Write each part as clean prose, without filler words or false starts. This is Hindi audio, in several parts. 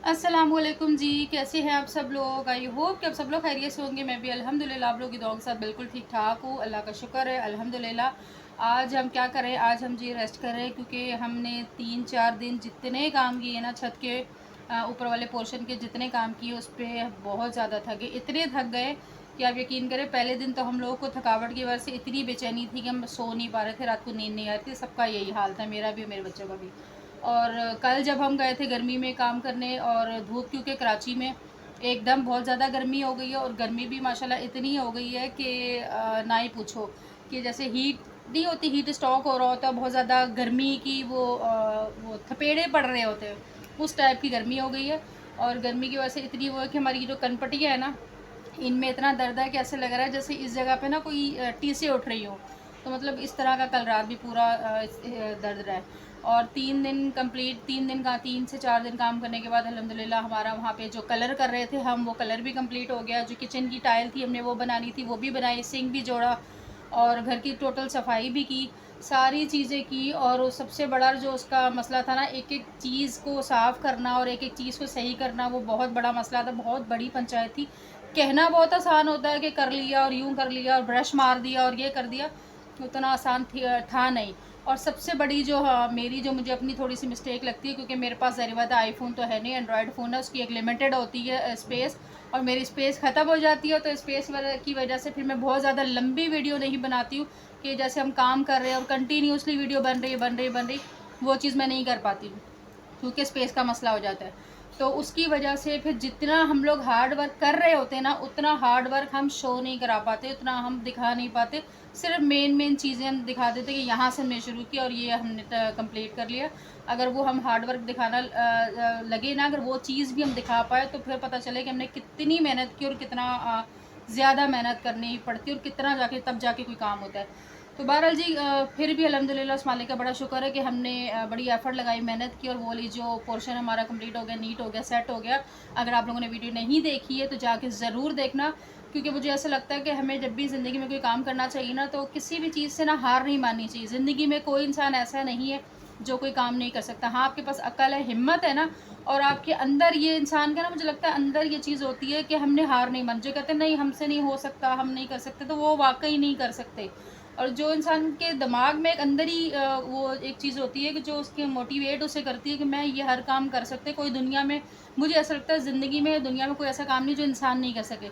अस्सलामुअलैकुम जी, कैसे हैं आप सब लोग। आई होप कि आप सब लोग खैरियत से होंगे। मैं भी अल्हम्दुलिल्लाह आप लोगों की दुआओं के साथ बिल्कुल ठीक ठाक हूँ। अल्लाह का शुक्र है अल्हम्दुलिल्लाह। आज हम क्या करें, आज हम जी रेस्ट करें क्योंकि हमने 3-4 दिन जितने काम किए ना छत के ऊपर वाले पोर्शन के जितने काम किए उस पर बहुत ज़्यादा थके, इतने थक गए कि आप यकीन करें। पहले दिन तो हम लोगों को थकावट की वजह से इतनी बेचैनी थी कि हम सो नहीं पा रहे थे, रात को नींद नहीं आ रही थी। सबका यही हाल था, मेरा भी और मेरे बच्चों का भी। और कल जब हम गए थे गर्मी में काम करने, और धूप क्योंकि कराची में एकदम बहुत ज़्यादा गर्मी हो गई है, और गर्मी भी माशाल्लाह इतनी हो गई है कि ना ही पूछो। कि जैसे हीट नहीं होती, हीट स्टॉक हो रहा होता है बहुत ज़्यादा गर्मी की, वो थपेड़े पड़ रहे होते हैं, उस टाइप की गर्मी हो गई है। और गर्मी की वजह से इतनी वो है कि हमारी जो कनपटियाँ है ना, इनमें इतना दर्द है कि ऐसे लग रहा है जैसे इस जगह पे ना कोई टीसें उठ रही हो। तो मतलब इस तरह का कल रात भी पूरा दर्द रहा है। और 3 दिन कंप्लीट, 3 दिन का 3 से 4 दिन काम करने के बाद अल्हम्दुलिल्लाह हमारा वहाँ पे जो कलर कर रहे थे हम, वो कलर भी कंप्लीट हो गया। जो किचन की टाइल थी हमने वो बनानी थी, वो भी बनाई, सिंक भी जोड़ा, और घर की टोटल सफाई भी की, सारी चीज़ें की। और वो सबसे बड़ा जो उसका मसला था ना, एक एक चीज़ को साफ़ करना और एक एक चीज़ को सही करना, वो बहुत बड़ा मसला था, बहुत बड़ी पंचायत थी। कहना बहुत आसान होता है कि कर लिया और यूँ कर लिया और ब्रश मार दिया और ये कर दिया, उतना आसान था नहीं। और सबसे बड़ी जो मेरी जो मुझे अपनी थोड़ी सी मिस्टेक लगती है, क्योंकि मेरे पास ज़ाहिर बात है आईफोन तो है नहीं, एंड्रॉयड फ़ोन है, उसकी एक लिमिटेड होती है स्पेस, और मेरी स्पेस ख़त्म हो जाती है। तो स्पेस की वजह से फिर मैं बहुत ज़्यादा लंबी वीडियो नहीं बनाती हूँ, कि जैसे हम काम कर रहे हैं और कंटिन्यूसली वीडियो बन रही, वो चीज़ मैं नहीं कर पाती हूँ, क्योंकि स्पेस का मसला हो जाता है। तो उसकी वजह से फिर जितना हम लोग हार्ड वर्क कर रहे होते हैं ना, उतना हार्ड वर्क हम शो नहीं करा पाते, उतना हम दिखा नहीं पाते। सिर्फ मेन चीज़ें हम दिखा देते कि यहाँ से हमने शुरू किया और ये हमने कंप्लीट कर लिया। अगर वो हम हार्ड वर्क दिखाना लगे ना, अगर वो चीज़ भी हम दिखा पाए तो फिर पता चले कि हमने कितनी मेहनत की और कितना ज़्यादा मेहनत करनी पड़ती है, और कितना जाके तब जाके कोई काम होता है। तो बहरहाल जी फिर भी अल्हम्दुलिल्लाह उस मालिक का बड़ा शुक्र है कि हमने बड़ी एफ़र्ट लगाई, मेहनत की, और वो वाली जो पोर्शन हमारा कंप्लीट हो गया, नीट हो गया, सेट हो गया। अगर आप लोगों ने वीडियो नहीं देखी है तो जाके ज़रूर देखना, क्योंकि मुझे ऐसा लगता है कि हमें जब भी ज़िंदगी में कोई काम करना चाहिए ना, तो किसी भी चीज़ से ना हार नहीं माननी चाहिए। ज़िंदगी में कोई इंसान ऐसा नहीं है जो कोई काम नहीं कर सकता। हाँ, आपके पास अक्ल है, हिम्मत है ना, और आपके अंदर ये इंसान का ना, मुझे लगता है अंदर ये चीज़ होती है कि हमने हार नहीं मान, जो कहते हैं नहीं हमसे नहीं हो सकता, हम नहीं कर सकते, तो वो वाक़ई नहीं कर सकते। और जो इंसान के दिमाग में एक अंदर ही वो एक चीज़ होती है कि जो उसके मोटिवेट उसे करती है कि मैं ये हर काम कर सकते, कोई दुनिया में, मुझे ऐसा लगता है ज़िंदगी में, दुनिया में कोई ऐसा काम नहीं जो इंसान नहीं कर सके।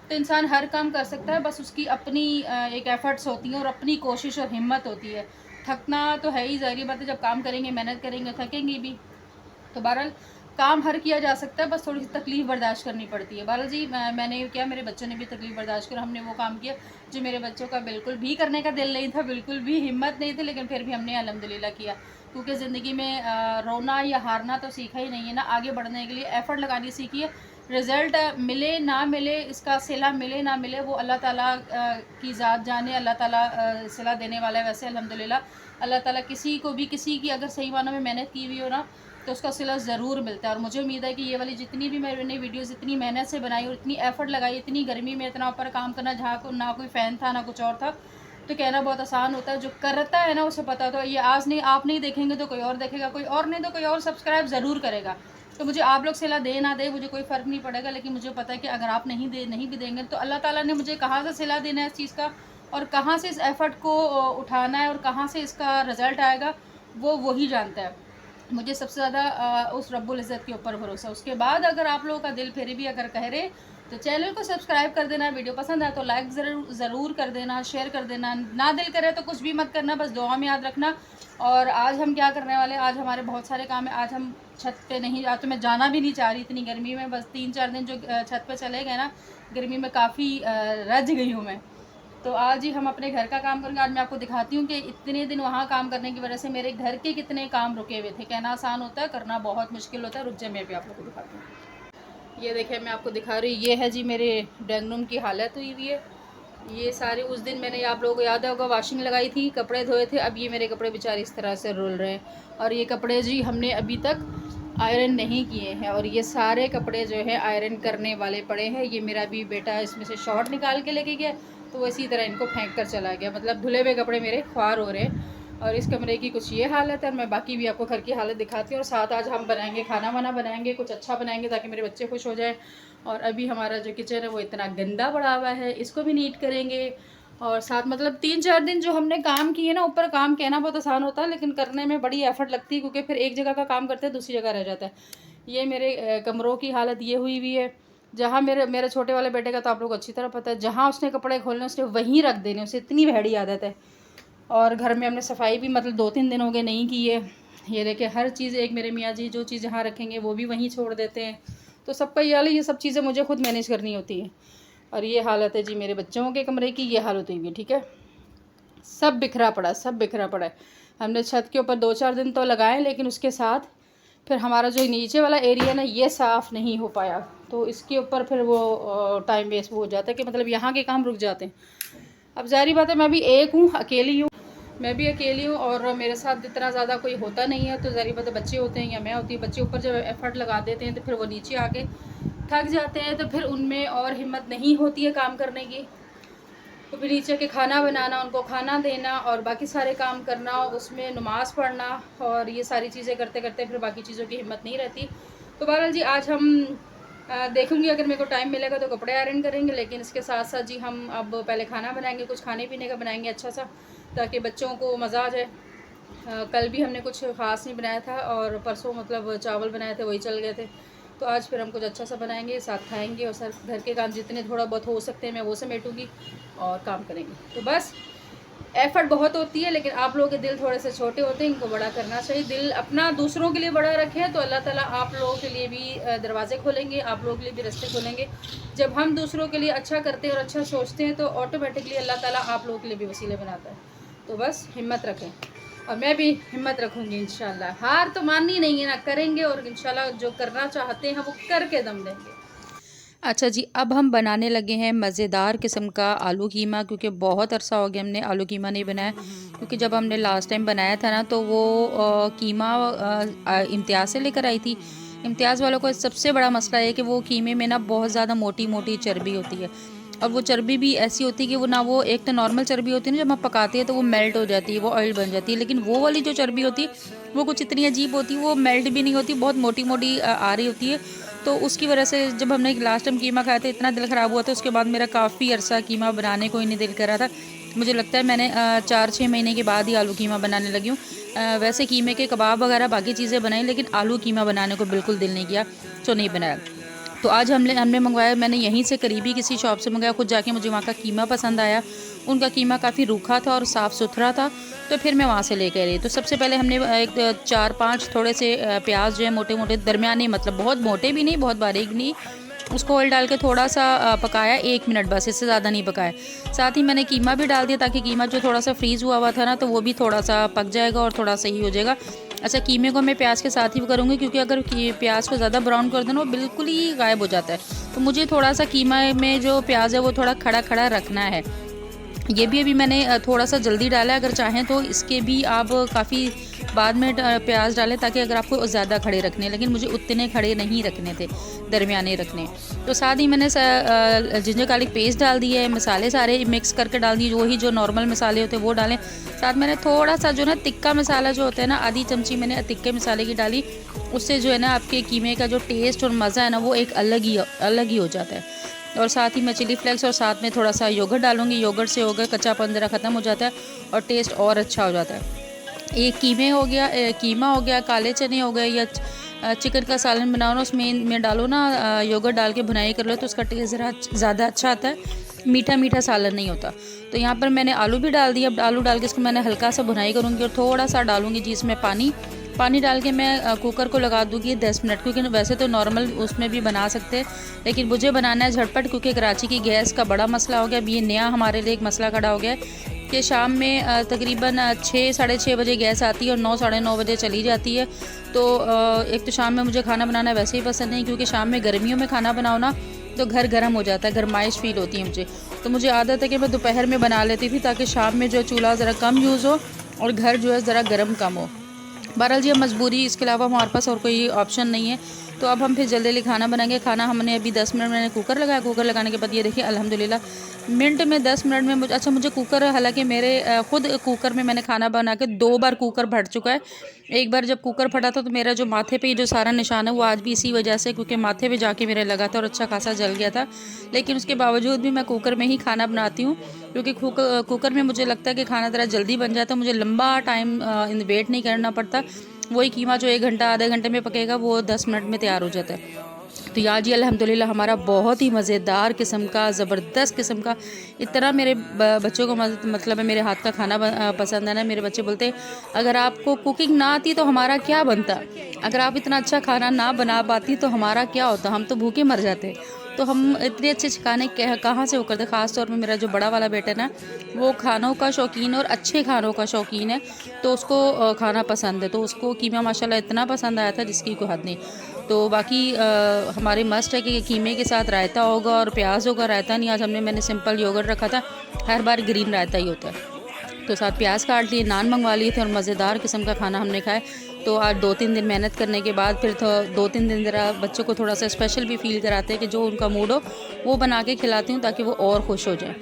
तो इंसान हर काम कर सकता है, बस उसकी अपनी एक एफ़र्ट्स होती हैं और अपनी कोशिश और हिम्मत होती है। थकना तो है ही, ज़ाहिर बात है, जब काम करेंगे, मेहनत करेंगे, थकेंगे भी। तो बहरहाल काम हर किया जा सकता है, बस थोड़ी सी तकलीफ़ बर्दाश्त करनी पड़ती है। बहरहाल जी मैंने क्या, मेरे बच्चों ने भी तकलीफ़ बर्दाश्त कर हमने वो काम किया जो मेरे बच्चों का बिल्कुल भी करने का दिल नहीं था, बिल्कुल भी हिम्मत नहीं थी, लेकिन फिर भी हमने अल्हम्दुलिल्लाह किया। क्योंकि ज़िंदगी में रोना या हारना तो सीखा ही नहीं है ना, आगे बढ़ने के लिए एफ़र्ट लगानी सीखी है। रिज़ल्ट मिले ना मिले, इसका सिला मिले ना मिले, वो अल्लाह ताला की ज़ात जाने। अल्लाह ताला सिला देने वाला है। वैसे अल्हम्दुलिल्लाह अल्लाह ताला किसी को भी, किसी की अगर सही मानों में मेहनत की हुई हो ना, तो उसका सिला ज़रूर मिलता है। और मुझे उम्मीद है कि ये वाली जितनी भी मैंने वीडियोज़ इतनी मेहनत से बनाई और इतनी एफ़र्ट लगाई, इतनी गर्मी में इतना ऊपर काम करना, जहाँ को ना कोई फ़ैन था ना कुछ और था, तो कहना बहुत आसान होता है, जो करता है ना उसे पता होता है। ये आज नहीं, आप नहीं देखेंगे तो कोई और देखेगा, कोई और नहीं तो कोई और सब्सक्राइब ज़रूर करेगा। तो मुझे आप लोग सिला दे ना दे, मुझे कोई फ़र्क नहीं पड़ेगा, लेकिन मुझे पता है कि अगर आप नहीं भी देंगे तो अल्लाह ताला ने मुझे कहाँ से सिला देना है इस चीज़ का, और कहाँ से इस एफ़र्ट को उठाना है, और कहाँ से इसका रिज़ल्ट आएगा, वो वही जानता है। मुझे सबसे ज़्यादा उस रब्बुल इज़्ज़त के ऊपर भरोसा है। उसके बाद अगर आप लोगों का दिल फिर भी अगर कह रहे, तो चैनल को सब्सक्राइब कर देना, वीडियो पसंद आए तो लाइक ज़रूर कर देना, शेयर कर देना। ना दिल करे तो कुछ भी मत करना, बस दुआ में याद रखना। और आज हम क्या करने वाले हैं, आज हमारे बहुत सारे काम है। आज हम छत पे नहीं, आज तो मैं जाना भी नहीं चाह रही इतनी गर्मी में। बस 3-4 दिन जो छत पे चले गए ना, गर्मी में काफ़ी रज गई हूँ मैं। तो आज ही हम अपने घर का काम करेंगे। आज मैं आपको दिखाती हूँ कि इतने दिन वहाँ काम करने की वजह से मेरे घर के कितने काम रुके हुए थे। कहना आसान होता है, करना बहुत मुश्किल होता है। रुक जाए, मैं भी आप लोगों को दिखाती हूँ। ये देखिए, मैं आपको दिखा रही, ये है जी मेरे ड्राइंग रूम की हालत हुई हुई है। ये सारे उस दिन मैंने, आप लोगों को याद होगा, वाशिंग लगाई थी, कपड़े धोए थे। अब ये मेरे कपड़े बेचारे इस तरह से रुल रहे हैं, और ये कपड़े जी हमने अभी तक आयरन नहीं किए हैं, और ये सारे कपड़े जो है आयरन करने वाले पड़े हैं। ये मेरा भी बेटा इसमें से शॉर्ट निकाल के लेके गया, तो वो इसी तरह इनको फेंक कर चला गया। मतलब धुले हुए कपड़े मेरे ख्वार हो रहे हैं। और इस कमरे की कुछ ये हालत है। मैं बाकी भी आपको घर की हालत दिखाती हूँ। और साथ आज हम बनाएंगे खाना वाना बनाएंगे, कुछ अच्छा बनाएंगे ताकि मेरे बच्चे खुश हो जाएं। और अभी हमारा जो किचन है वो इतना गंदा पड़ा हुआ है, इसको भी नीट करेंगे। और साथ मतलब 3-4 दिन जो हमने काम किए ना, ऊपर काम कहना बहुत आसान होता है लेकिन करने में बड़ी एफर्ट लगती है, क्योंकि फिर एक जगह का काम करते हैं दूसरी जगह रह जाता है। ये मेरे कमरों की हालत ये हुई हुई है। जहाँ मेरे छोटे वाले बेटे का तो आप लोग अच्छी तरह पता है, जहाँ उसने कपड़े खोलने उसने वहीं रख देने, उसे इतनी भैड़ी आदत है। और घर में हमने सफाई भी मतलब 2-3 दिन हो गए नहीं की है। ये देखिए हर चीज़ एक मेरे मियाँ जी जो चीज़ जहाँ रखेंगे वो भी वहीं छोड़ देते हैं। तो सबका ये सब चीज़ें मुझे खुद मैनेज करनी होती है। और ये हालत है जी मेरे बच्चों के कमरे की, ये हालत हुई है। ठीक है, सब बिखरा पड़ा, सब बिखरा पड़ा है। हमने छत के ऊपर 2-4 दिन तो लगाए, लेकिन उसके साथ फिर हमारा जो नीचे वाला एरिया ना ये साफ़ नहीं हो पाया, तो इसके ऊपर फिर वो टाइम वेस्ट हो जाता है कि मतलब यहाँ के काम रुक जाते हैं। अब ज़ाहिर बात है मैं भी एक हूँ, अकेली हूँ, मैं भी अकेली हूँ और मेरे साथ इतना ज़्यादा कोई होता नहीं है। तो ज़ाहिर बात है बच्चे होते हैं या मैं होती हूँ, बच्चे ऊपर जब एफ़र्ट लगा देते हैं तो फिर वो नीचे आके थक जाते हैं, तो फिर उनमें और हिम्मत नहीं होती है काम करने की। तो फिर नीचे के खाना बनाना, उनको खाना देना और बाकी सारे काम करना, उसमें नमाज़ पढ़ना और ये सारी चीज़ें करते करते फिर बाकी चीज़ों की हिम्मत नहीं रहती। तो बहरहाल जी आज हम देखूँगी अगर मेरे को टाइम मिलेगा तो कपड़े आयरन करेंगे, लेकिन इसके साथ साथ जी हम अब पहले खाना बनाएंगे, कुछ खाने पीने का बनाएंगे अच्छा सा, ताकि बच्चों को मज़ा आ जाए। कल भी हमने कुछ ख़ास नहीं बनाया था और परसों मतलब चावल बनाए थे वही चल गए थे। तो आज फिर हम कुछ अच्छा सा बनाएंगे, साथ खाएंगे और सर घर के काम जितने थोड़ा बहुत हो सकते हैं मैं वो समेटूँगी और काम करेंगे। तो बस एफ़र्ट बहुत होती है, लेकिन आप लोगों के दिल थोड़े से छोटे होते हैं, इनको बड़ा करना चाहिए। दिल अपना दूसरों के लिए बड़ा रखें तो अल्लाह ताला आप लोगों के लिए भी दरवाज़े खोलेंगे, आप लोगों के लिए भी रास्ते खोलेंगे। जब हम दूसरों के लिए अच्छा करते हैं और अच्छा सोचते हैं तो ऑटोमेटिकली अल्लाह ताला आप लोगों के लिए भी वसीले बनाता है। तो बस हिम्मत रखें और मैं भी हिम्मत रखूँगी इंशाल्लाह। हार तो माननी नहीं है ना, करेंगे और इंशाल्लाह जो करना चाहते हैं वो करके दम देंगे। अच्छा जी, अब हम बनाने लगे हैं मज़ेदार किस्म का आलू कीमा, क्योंकि बहुत अरसा हो गया हमने आलू कीमा नहीं बनाया। क्योंकि जब हमने लास्ट टाइम बनाया था ना तो वो कीमा इम्तियाज़ से लेकर आई थी। इम्तियाज़ वालों का सबसे बड़ा मसला है कि वो कीमे में ना बहुत ज़्यादा मोटी मोटी चर्बी होती है, और वो चर्बी भी ऐसी होती है कि वो ना, वो एक तो नॉर्मल चर्बी होती है ना, जब हम पकाते हैं तो वो मेल्ट हो जाती है, वो ऑयल बन जाती है, लेकिन वो वाली जो चर्बी होती है वो कुछ इतनी अजीब होती है, वो मेल्ट भी नहीं होती, बहुत मोटी मोटी आ रही होती है। तो उसकी वजह से जब हमने लास्ट टाइम कीमा खाया था इतना दिल ख़राब हुआ था, उसके बाद मेरा काफ़ी अरसा कीमा बनाने को ही नहीं दिल कर रहा था। मुझे लगता है मैंने 4-6 महीने के बाद ही आलू कीमा बनाने लगी हूँ। वैसे कीमे के कबाब वगैरह बाकी चीज़ें बनाई, लेकिन आलू कीमा बनाने को बिल्कुल दिल नहीं किया, तो नहीं बनाया। तो आज हमने मंगवाया, मैंने यहीं से करीबी किसी शॉप से मंगाया, खुद जाके मुझे वहाँ का कीमा पसंद आया। उनका कीमा काफ़ी रूखा था और साफ़ सुथरा था, तो फिर मैं वहाँ से लेकर आई। तो सबसे पहले हमने एक 4-5 थोड़े से प्याज जो है मोटे मोटे दरमियाने, मतलब बहुत मोटे भी नहीं बहुत बारीक नहीं, उसको ऑयल डाल के थोड़ा सा पकाया 1 मिनट, बस इससे ज़्यादा नहीं पकाया। साथ ही मैंने कीमा भी डाल दिया ताकि कीमा जो थोड़ा सा फ्रीज़ हुआ हुआ था ना तो वो भी थोड़ा सा पक जाएगा और थोड़ा सही हो जाएगा। अच्छा, कीमे को मैं प्याज के साथ ही करूँगी, क्योंकि अगर प्याज को ज़्यादा ब्राउन कर देना वो बिल्कुल ही गायब हो जाता है। तो मुझे थोड़ा सा कीमा में जो प्याज है वो थोड़ा खड़ा खड़ा रखना है। ये भी अभी मैंने थोड़ा सा जल्दी डाला है, अगर चाहें तो इसके भी आप काफ़ी बाद में प्याज डालें, ताकि अगर आपको ज़्यादा खड़े रखने, लेकिन मुझे उतने खड़े नहीं रखने थे, दरमियाने रखने। तो साथ ही मैंने जिंजर गार्लिक पेस्ट डाल दिया है, मसाले सारे मिक्स करके डाल दिए, वही जो नॉर्मल मसाले होते हैं वो डालें। साथ मैंने थोड़ा सा जो ना तिक्का मसाला जो होता है ना, आधी चमची मैंने तिक्के मसाले की डाली, उससे जो है ना आपके कीमे का जो टेस्ट और मज़ा है ना वो एक अलग ही हो जाता है। और साथ ही मैं चिली फ्लेक्स और साथ में थोड़ा सा योगर्ट डालूंगी, योगर्ट से हो गया कच्चापन ज़रा ख़त्म हो जाता है और टेस्ट और अच्छा हो जाता है। एक कीमा हो गया, काले चने हो गए, या चिकन का सालन बनाओ ना उसमें डालो ना योगर्ट डाल के भुनाई कर लो तो उसका टेस्ट ज़रा ज़्यादा अच्छा आता है, मीठा मीठा सालन नहीं होता। तो यहाँ पर मैंने आलू भी डाल दिया। अब आलू डाल के इसको मैंने हल्का सा भुनाई करूँगी और थोड़ा सा डालूँगी जी इसमें पानी डाल के मैं कुकर को लगा दूँगी 10 मिनट, क्योंकि वैसे तो नॉर्मल उसमें भी बना सकते हैं, लेकिन मुझे बनाना है झटपट, क्योंकि कराची की गैस का बड़ा मसला हो गया। अब ये नया हमारे लिए एक मसला खड़ा हो गया है कि शाम में तकरीबन 6-6:30 बजे गैस आती है और 9-9:30 बजे चली जाती है। तो एक तो शाम में मुझे खाना बनाना वैसे ही पसंद नहीं, क्योंकि शाम में गर्मियों में खाना बनाओ ना तो घर गर्म हो जाता है, गर्माइश फील होती है मुझे। तो मुझे आदत है कि मैं दोपहर में बना लेती थी, ताकि शाम में जो चूल्हा ज़रा कम यूज़ हो और घर जो है ज़रा गर्म कम हो। बहरहाल जी अब मजबूरी, इसके अलावा हमारे पास और कोई ऑप्शन नहीं है। तो अब हम फिर जल्दी जल्दी खाना बनाएंगे। खाना हमने अभी 10 मिनट मैंने कुकर लगाया। कुकर लगाने के बाद ये देखिए अल्हम्दुलिल्लाह मिनट में 10 मिनट में मुझे कुकर, हालांकि मेरे खुद कुकर में मैंने खाना बना के 2 बार कुकर फट चुका है। एक बार जब कुकर फटा था तो मेरा जो माथे पे जो सारा निशान है वो आज भी इसी वजह से, क्योंकि माथे पे जाके मेरे लगा था और अच्छा खासा जल गया था। लेकिन उसके बावजूद भी मैं कुकर में ही खाना बनाती हूँ, क्योंकि कुकर में मुझे लगता है कि खाना ज़रा जल्दी बन जाता है, मुझे लंबा टाइम वेट नहीं करना पड़ता। वही कीमा जो 1 घंटा आधे घंटे में पकेगा वो 10 मिनट में तैयार हो जाता है। तो यार जी अल्हम्दुलिल्लाह हमारा बहुत ही मज़ेदार किस्म का, ज़बरदस्त किस्म का, इतना मेरे बच्चों को मतलब है मेरे हाथ का खाना पसंद है ना। मेरे बच्चे बोलते हैं अगर आपको कुकिंग ना आती तो हमारा क्या बनता, अगर आप इतना अच्छा खाना ना बना पाती तो हमारा क्या होता, हम तो भूखे मर जाते। तो हम इतने अच्छे खाने कहाँ से वो करते। ख़ास तौर पे मेरा जो बड़ा वाला बेटा है ना, वो खानों का शौकीन और अच्छे खानों का शौकीन है, तो उसको खाना पसंद है। तो उसको कीमा माशाल्लाह इतना पसंद आया था जिसकी कोई हद नहीं। तो बाकी हमारी मस्ट है कि कीमे के साथ रायता होगा और प्याज होगा। रायता नहीं, आज मैंने सिंपल योगर्ट रखा था, हर बार ग्रीन रायता ही होता है। तो साथ प्याज काट लिए, नान मंगवा लिए थे और मज़ेदार किस्म का खाना हमने खाया। तो आज 2-3 दिन मेहनत करने के बाद फिर तो 2-3 दिन ज़रा बच्चों को थोड़ा सा स्पेशल भी फील कराते हैं कि जो उनका मूड हो वो बना के खिलाती हूँ ताकि वो और खुश हो जाए।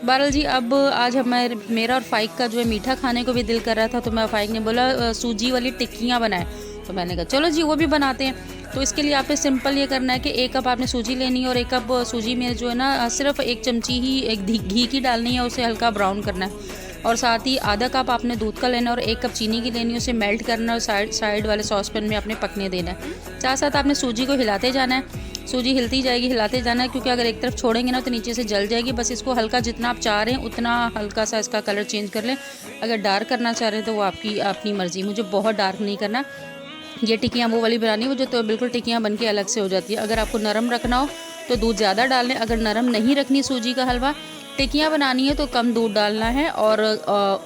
बहरहाल जी अब आज मेरा और फ़ाइक का जो है मीठा खाने को भी दिल कर रहा था, तो मैं फ़ाइक ने बोला सूजी वाली टिक्कियाँ बनाए। तो मैंने कहा चलो जी वो भी बनाते हैं। तो इसके लिए आपने सिंपल ये करना है कि 1 कप आपने सूजी लेनी है और 1 कप सूजी में जो है ना सिर्फ 1 चमची ही एक घी की डालनी है, उसे हल्का ब्राउन करना है। और साथ ही आधा कप आपने दूध का लेना और 1 कप चीनी की लेनी है, उसे मेल्ट करना और साइड वाले सॉसपैन में आपने पकने देना है। साथ साथ आपने सूजी को हिलाते जाना है, सूजी हिलती जाएगी, हिलाते जाना है, क्योंकि अगर एक तरफ छोड़ेंगे ना तो नीचे से जल जाएगी। बस इसको हल्का, जितना आप चाह रहे हैं उतना हल्का सा इसका कलर चेंज कर लें। अगर डार्क करना चाह रहे हैं तो वो आपकी अपनी मर्ज़ी, मुझे बहुत डार्क नहीं करना। ये टिक्कियाँ वो वाली बनानी, वो जो तो बिल्कुल टिक्कियाँ बन के अलग से हो जाती है। अगर आपको नरम रखना हो तो दूध ज़्यादा डाल लें, अगर नरम नहीं रखनी सूजी का हलवा, टिक्कियाँ बनानी है तो कम दूध डालना है और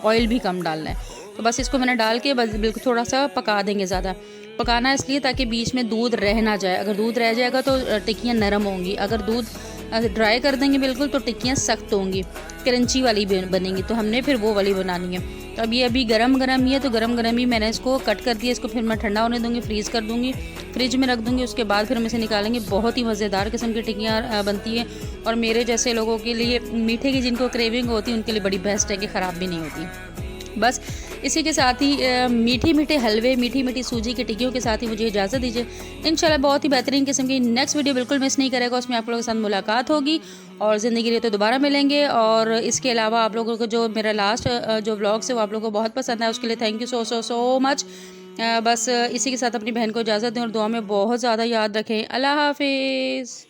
ऑयल भी कम डालना है। तो बस इसको मैंने डाल के बस बिल्कुल थोड़ा सा पका देंगे। ज़्यादा पकाना है इसलिए ताकि बीच में दूध रह ना जाए। अगर दूध रह जाएगा तो टिक्कियाँ नरम होंगी, अगर दूध ड्राई कर देंगे बिल्कुल तो टिक्कियाँ सख्त होंगी, क्रंची वाली बनेंगी। तो हमने फिर वो वाली बनानी है। तो अब ये अभी गरम गरम ही है, तो गरम गरम ही मैंने इसको कट कर दिया। इसको फिर मैं ठंडा होने दूँगी, फ्रीज़ कर दूँगी, फ्रिज में रख दूँगी। उसके बाद फिर हम इसे निकालेंगे। बहुत ही मज़ेदार किस्म की टिक्कियाँ बनती हैं और मेरे जैसे लोगों के लिए, मीठे की जिनको क्रेविंग होती है उनके लिए बड़ी बेस्ट है कि ख़राब भी नहीं होती। बस इसी के साथ ही मीठे मीठे हलवे, मीठी मीठी सूजी की टिक्कियों के साथ ही मुझे इजाज़त दीजिए। इंशाल्लाह बहुत ही बेहतरीन किस्म की नेक्स्ट वीडियो बिल्कुल मिस नहीं करेगा, उसमें आप लोगों के साथ मुलाकात होगी और ज़िंदगी रही तो दोबारा मिलेंगे। और इसके अलावा आप लोगों को जो मेरा लास्ट जो व्लॉग्स है वो आप लोगों को बहुत पसंद है, उसके लिए थैंक यू सो मच। बस इसी के साथ अपनी बहन को इजाज़त दें और दुआ में बहुत ज़्यादा याद रखें। अल्लाह हाफिज़।